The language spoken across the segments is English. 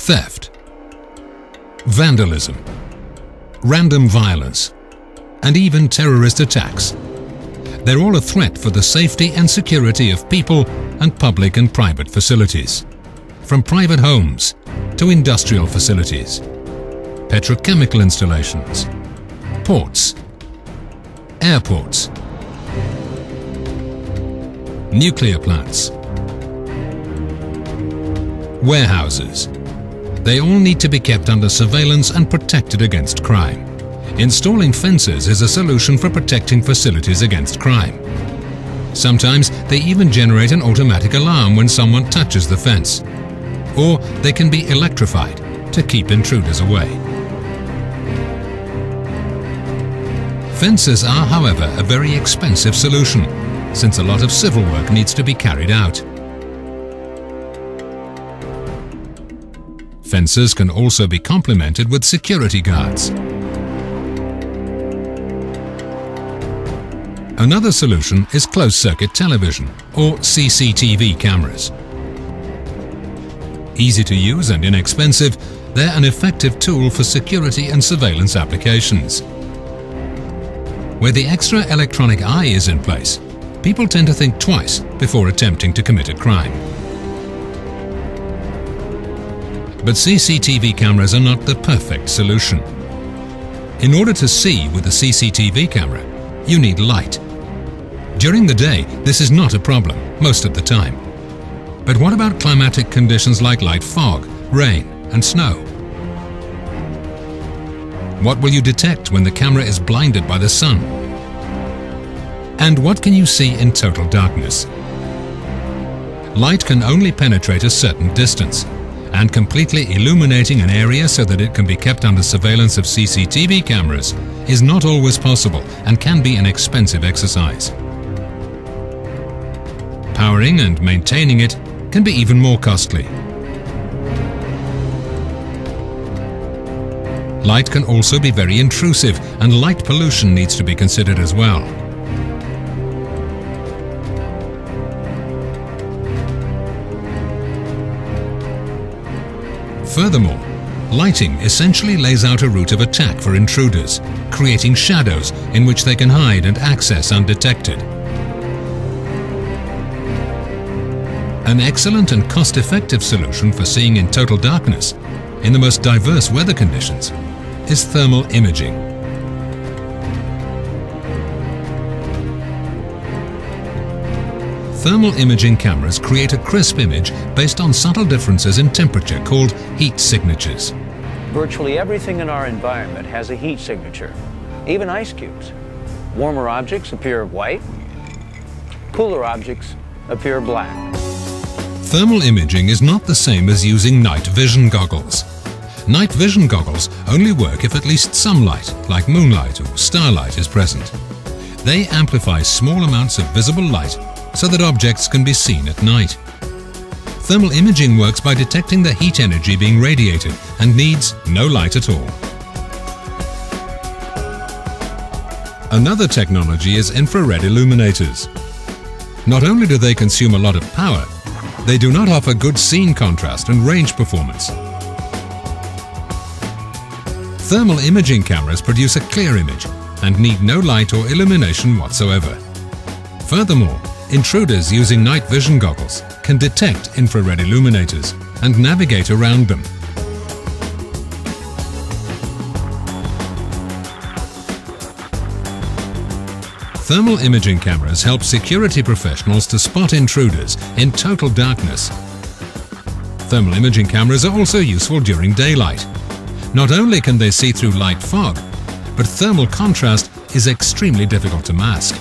theft, vandalism, random violence, and even terrorist attacks. They're all a threat for the safety and security of people and public and private facilities, from private homes to industrial facilities, petrochemical installations, ports, airports, nuclear plants, warehouses. They all need to be kept under surveillance and protected against crime. Installing fences is a solution for protecting facilities against crime. Sometimes they even generate an automatic alarm when someone touches the fence. Or they can be electrified to keep intruders away. Fences are, however, a very expensive solution, since a lot of civil work needs to be carried out. Fences can also be complemented with security guards. Another solution is closed-circuit television, or CCTV cameras. Easy to use and inexpensive, they're an effective tool for security and surveillance applications. Where the extra electronic eye is in place, people tend to think twice before attempting to commit a crime. But CCTV cameras are not the perfect solution. In order to see with a CCTV camera, you need light. During the day, this is not a problem, most of the time. But what about climatic conditions like light fog, rain, and snow? What will you detect when the camera is blinded by the sun? And what can you see in total darkness? Light can only penetrate a certain distance, and completely illuminating an area so that it can be kept under surveillance of CCTV cameras is not always possible and can be an expensive exercise. Powering and maintaining it can be even more costly. Light can also be very intrusive, and light pollution needs to be considered as well. Furthermore, lighting essentially lays out a route of attack for intruders, creating shadows in which they can hide and access undetected. An excellent and cost-effective solution for seeing in total darkness, in the most diverse weather conditions, is thermal imaging. Thermal imaging cameras create a crisp image based on subtle differences in temperature called heat signatures. Virtually everything in our environment has a heat signature, even ice cubes. Warmer objects appear white, cooler objects appear black. Thermal imaging is not the same as using night vision goggles. Night vision goggles only work if at least some light, like moonlight or starlight, is present. They amplify small amounts of visible light so that objects can be seen at night. Thermal imaging works by detecting the heat energy being radiated and needs no light at all. Another technology is infrared illuminators. Not only do they consume a lot of power, they do not offer good scene contrast and range performance. Thermal imaging cameras produce a clear image and need no light or illumination whatsoever. Furthermore, intruders using night vision goggles can detect infrared illuminators and navigate around them. Thermal imaging cameras help security professionals to spot intruders in total darkness. Thermal imaging cameras are also useful during daylight. Not only can they see through light fog, but thermal contrast is extremely difficult to mask.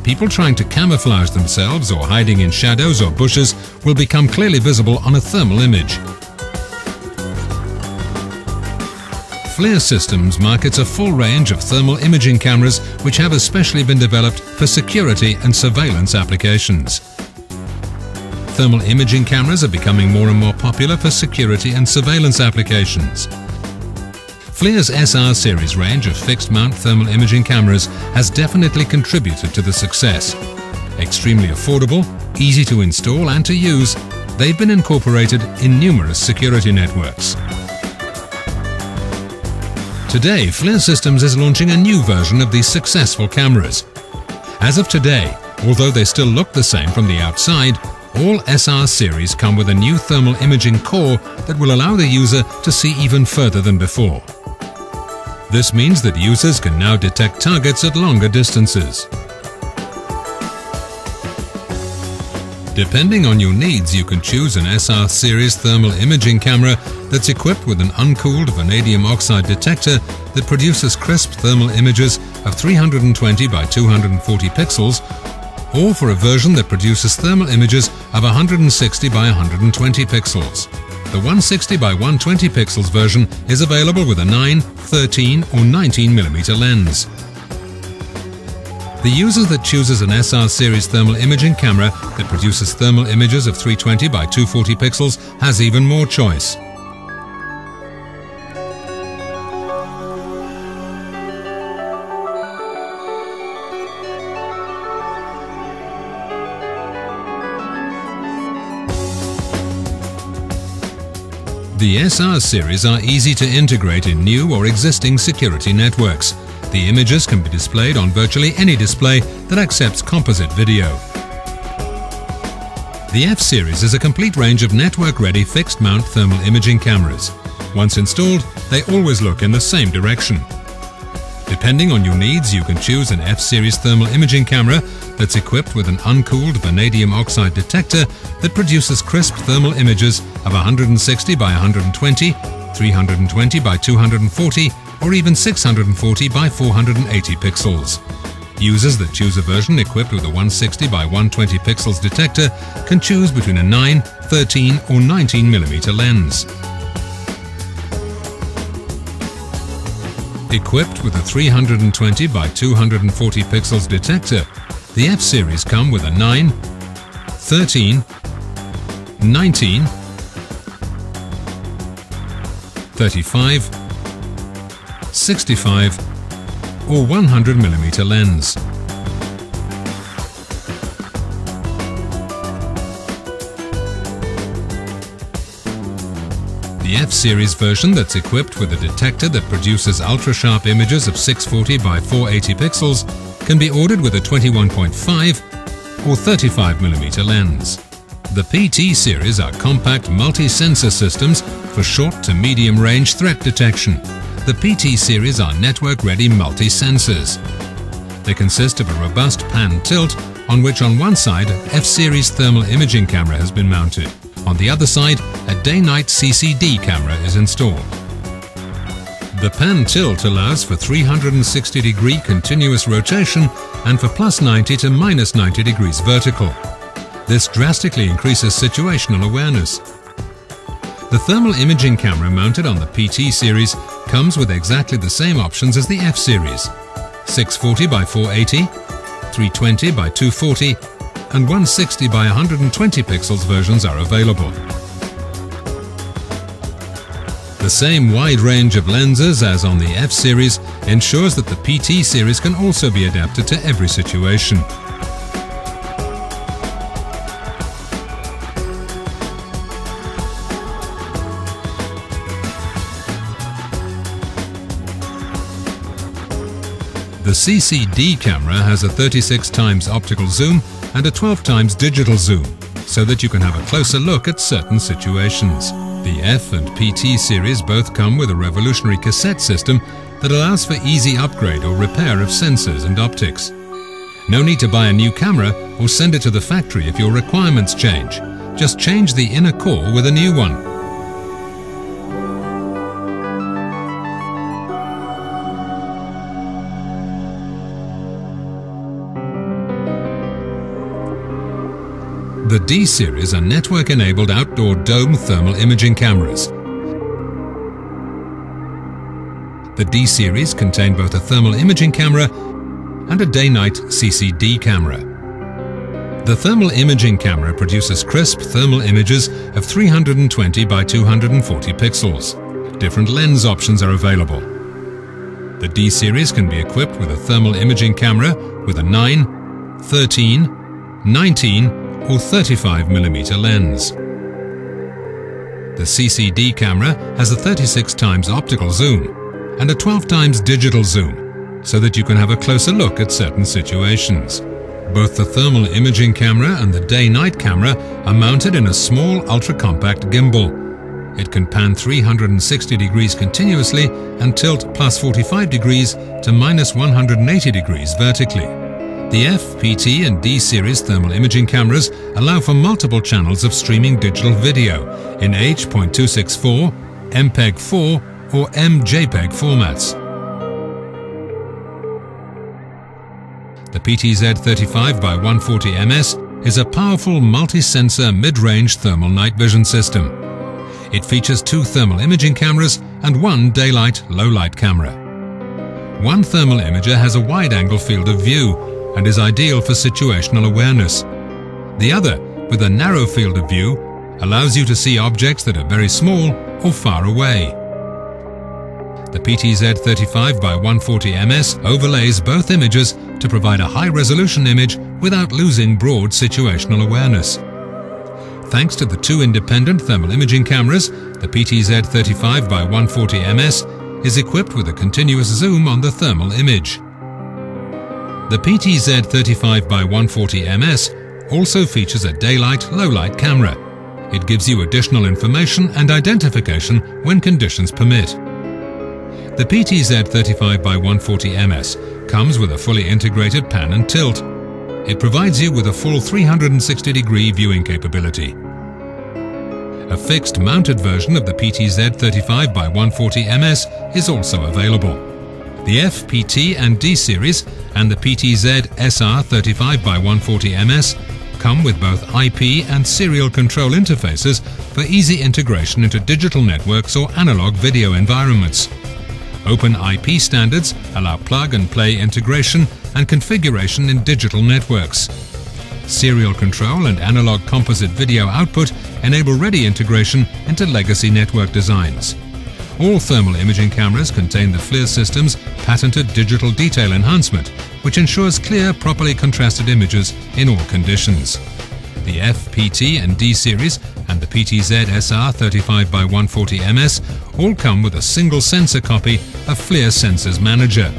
People trying to camouflage themselves or hiding in shadows or bushes will become clearly visible on a thermal image. FLIR Systems markets a full range of thermal imaging cameras which have especially been developed for security and surveillance applications. Thermal imaging cameras are becoming more and more popular for security and surveillance applications. FLIR's SR series range of fixed-mount thermal imaging cameras has definitely contributed to the success. Extremely affordable, easy to install and to use, they've been incorporated in numerous security networks. Today, FLIR Systems is launching a new version of these successful cameras. As of today, although they still look the same from the outside, all SR series come with a new thermal imaging core that will allow the user to see even further than before. This means that users can now detect targets at longer distances. Depending on your needs, you can choose an SR series thermal imaging camera that's equipped with an uncooled vanadium oxide detector that produces crisp thermal images of 320 by 240 pixels, or for a version that produces thermal images of 160 by 120 pixels. The 160 by 120 pixels version is available with a 9, 13 or 19 mm lens. The user that chooses an SR series thermal imaging camera that produces thermal images of 320 by 240 pixels has even more choice. The SR series are easy to integrate in new or existing security networks. The images can be displayed on virtually any display that accepts composite video. The F-Series is a complete range of network-ready fixed-mount thermal imaging cameras. Once installed, they always look in the same direction. Depending on your needs, you can choose an F-Series thermal imaging camera that's equipped with an uncooled vanadium oxide detector that produces crisp thermal images of 160 by 120, 320 by 240, or even 640 by 480 pixels. Users that choose a version equipped with a 160 by 120 pixels detector can choose between a 9, 13 or 19 mm lens. Equipped with a 320 by 240 pixels detector, the F-Series come with a 9, 13, 19, 35, 65 or 100 mm lens. The F-Series version that's equipped with a detector that produces ultra-sharp images of 640 by 480 pixels can be ordered with a 21.5 or 35 mm lens. The PT series are compact multi-sensor systems for short to medium-range threat detection. The PT series are network-ready multi-sensors. They consist of a robust pan tilt on which on one side F-Series thermal imaging camera has been mounted. On the other side, a day-night CCD camera is installed. The pan tilt allows for 360-degree continuous rotation and for +90 to -90 degrees vertical. This drastically increases situational awareness. The thermal imaging camera mounted on the PT series comes with exactly the same options as the F-Series. 640 by 480, 320 by 240 and 160 by 120 pixels versions are available. The same wide range of lenses as on the F-Series ensures that the PT series can also be adapted to every situation. The CCD camera has a 36x optical zoom and a 12x digital zoom, so that you can have a closer look at certain situations. The F and PT series both come with a revolutionary cassette system that allows for easy upgrade or repair of sensors and optics. No need to buy a new camera or send it to the factory if your requirements change. Just change the inner core with a new one. The D-Series are network-enabled outdoor dome thermal imaging cameras. The D-Series contain both a thermal imaging camera and a day-night CCD camera. The thermal imaging camera produces crisp thermal images of 320 by 240 pixels. Different lens options are available. The D-Series can be equipped with a thermal imaging camera with a 9, 13, 19 or 35 mm lens. The CCD camera has a 36 times optical zoom and a 12 times digital zoom, so that you can have a closer look at certain situations. Both the thermal imaging camera and the day-night camera are mounted in a small ultra-compact gimbal. It can pan 360 degrees continuously and tilt plus 45 degrees to minus 180 degrees vertically. The F, PT and D series thermal imaging cameras allow for multiple channels of streaming digital video in H.264, MPEG-4 or MJPEG formats. The PTZ35x140MS is a powerful multi-sensor mid-range thermal night vision system. It features 2 thermal imaging cameras and 1 daylight low-light camera. One thermal imager has a wide-angle field of view and is ideal for situational awareness. The other, with a narrow field of view, allows you to see objects that are very small or far away. The PTZ35x140MS overlays both images to provide a high-resolution image without losing broad situational awareness. Thanks to the 2 independent thermal imaging cameras, the PTZ35x140MS is equipped with a continuous zoom on the thermal image. The PTZ35x140MS also features a daylight low-light camera. It gives you additional information and identification when conditions permit. The PTZ35x140MS comes with a fully integrated pan and tilt. It provides you with a full 360-degree viewing capability. A fixed mounted version of the PTZ35x140MS is also available. The F, PT and D series and the PTZ SR35x140MS come with both IP and serial control interfaces for easy integration into digital networks or analog video environments. Open IP standards allow plug-and-play integration and configuration in digital networks. Serial control and analog composite video output enable ready integration into legacy network designs. All thermal imaging cameras contain the FLIR system's patented digital detail enhancement, which ensures clear, properly contrasted images in all conditions. The F, PT and D series and the PTZ SR35x140MS all come with a single sensor copy of FLIR Sensors Manager.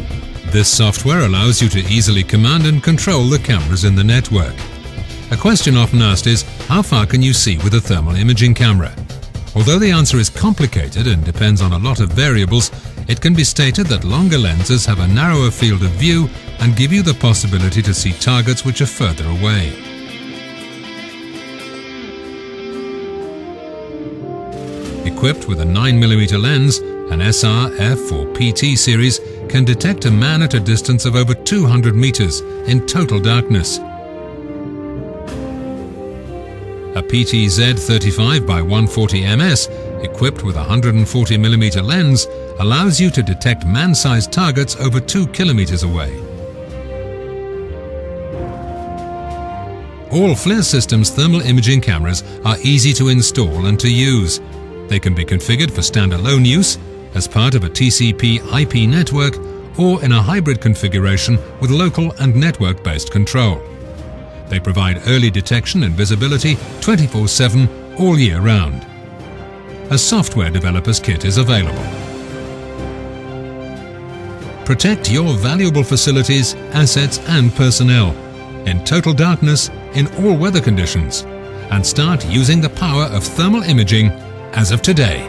This software allows you to easily command and control the cameras in the network. A question often asked is, how far can you see with a thermal imaging camera? Although the answer is complicated and depends on a lot of variables, it can be stated that longer lenses have a narrower field of view and give you the possibility to see targets which are further away. Equipped with a 9mm lens, an SR, F or PT series can detect a man at a distance of over 200 meters in total darkness. A PTZ35x140MS, equipped with a 140mm lens, allows you to detect man-sized targets over 2 kilometers away. All FLIR Systems thermal imaging cameras are easy to install and to use. They can be configured for standalone use, as part of a TCP IP network, or in a hybrid configuration with local and network-based control. They provide early detection and visibility 24/7 all year round. A software developer's kit is available. Protect your valuable facilities, assets and personnel in total darkness in all weather conditions and start using the power of thermal imaging as of today.